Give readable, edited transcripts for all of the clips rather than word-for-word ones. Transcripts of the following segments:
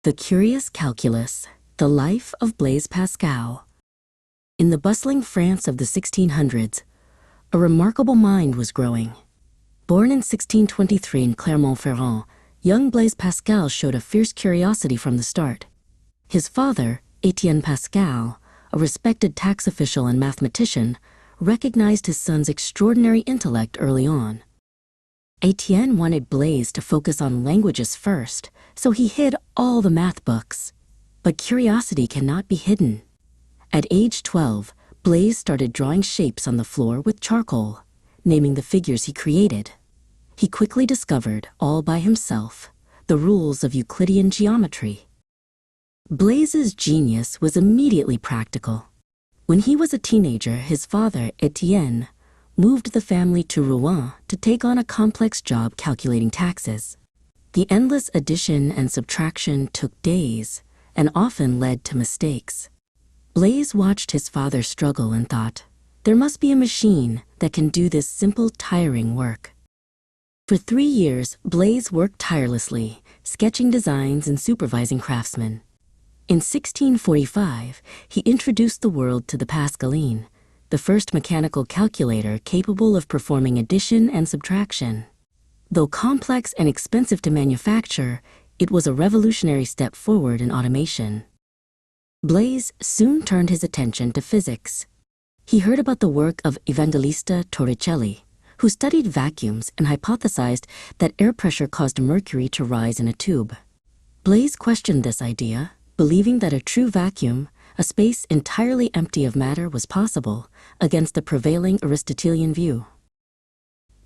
The Curious Calculus, The Life of Blaise Pascal. In the bustling France of the 1600s, a remarkable mind was growing. Born in 1623 in Clermont-Ferrand, young Blaise Pascal showed a fierce curiosity from the start. His father, Étienne Pascal, a respected tax official and mathematician, recognized his son's extraordinary intellect early on. Étienne wanted Blaise to focus on languages first, so he hid all the math books. But curiosity cannot be hidden. At age 12, Blaise started drawing shapes on the floor with charcoal, naming the figures he created. He quickly discovered, all by himself, the rules of Euclidean geometry. Blaise's genius was immediately practical. When he was a teenager, his father, Étienne, moved the family to Rouen to take on a complex job calculating taxes. The endless addition and subtraction took days and often led to mistakes. Blaise watched his father struggle and thought, there must be a machine that can do this simple, tiring work. For 3 years, Blaise worked tirelessly, sketching designs and supervising craftsmen. In 1645, he introduced the world to the Pascaline, the first mechanical calculator capable of performing addition and subtraction. Though complex and expensive to manufacture, it was a revolutionary step forward in automation. Blaise soon turned his attention to physics. He heard about the work of Evangelista Torricelli, who studied vacuums and hypothesized that air pressure caused mercury to rise in a tube. Blaise questioned this idea, believing that a true vacuum, a space entirely empty of matter, was possible, against the prevailing Aristotelian view.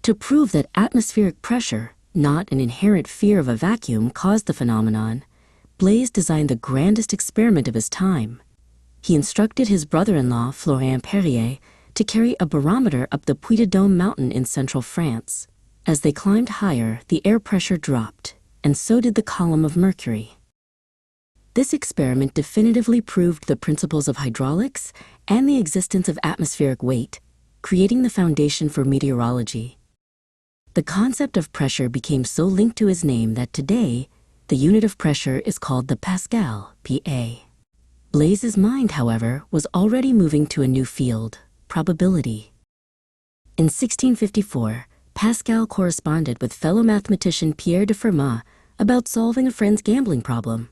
To prove that atmospheric pressure, not an inherent fear of a vacuum, caused the phenomenon, Blaise designed the grandest experiment of his time. He instructed his brother-in-law, Florent Perrier, to carry a barometer up the Puy de Dôme mountain in central France. As they climbed higher, the air pressure dropped, and so did the column of mercury. This experiment definitively proved the principles of hydraulics and the existence of atmospheric weight, creating the foundation for meteorology. The concept of pressure became so linked to his name that today, the unit of pressure is called the Pascal, PA. Blaise's mind, however, was already moving to a new field, probability. In 1654, Pascal corresponded with fellow mathematician Pierre de Fermat about solving a friend's gambling problem.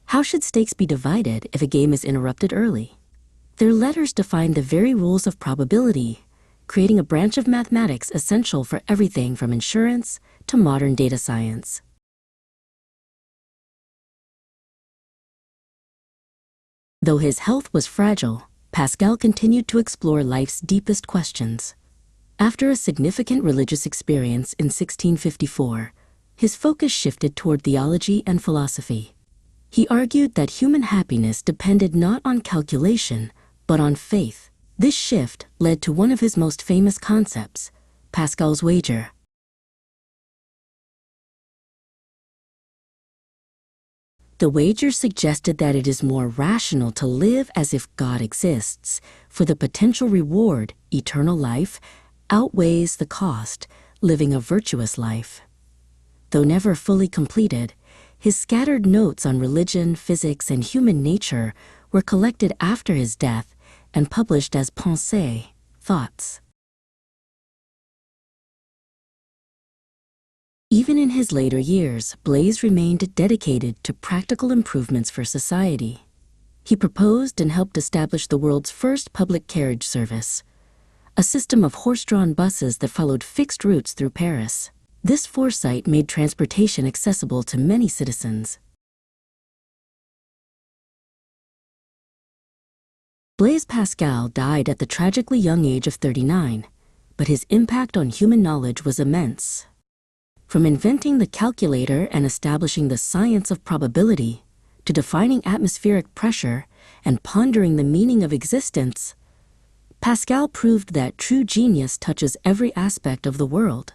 How should stakes be divided if a game is interrupted early? Their letters defined the very rules of probability, creating a branch of mathematics essential for everything from insurance to modern data science. Though his health was fragile, Pascal continued to explore life's deepest questions. After a significant religious experience in 1654, his focus shifted toward theology and philosophy. He argued that human happiness depended not on calculation, but on faith. This shift led to one of his most famous concepts, Pascal's wager. The wager suggested that it is more rational to live as if God exists, for the potential reward, eternal life, outweighs the cost, living a virtuous life. Though never fully completed, his scattered notes on religion, physics, and human nature were collected after his death and published as Pensées, thoughts. Even in his later years, Blaise remained dedicated to practical improvements for society. He proposed and helped establish the world's first public carriage service, a system of horse-drawn buses that followed fixed routes through Paris. This foresight made transportation accessible to many citizens. Blaise Pascal died at the tragically young age of 39, but his impact on human knowledge was immense. From inventing the calculator and establishing the science of probability, to defining atmospheric pressure and pondering the meaning of existence, Pascal proved that true genius touches every aspect of the world.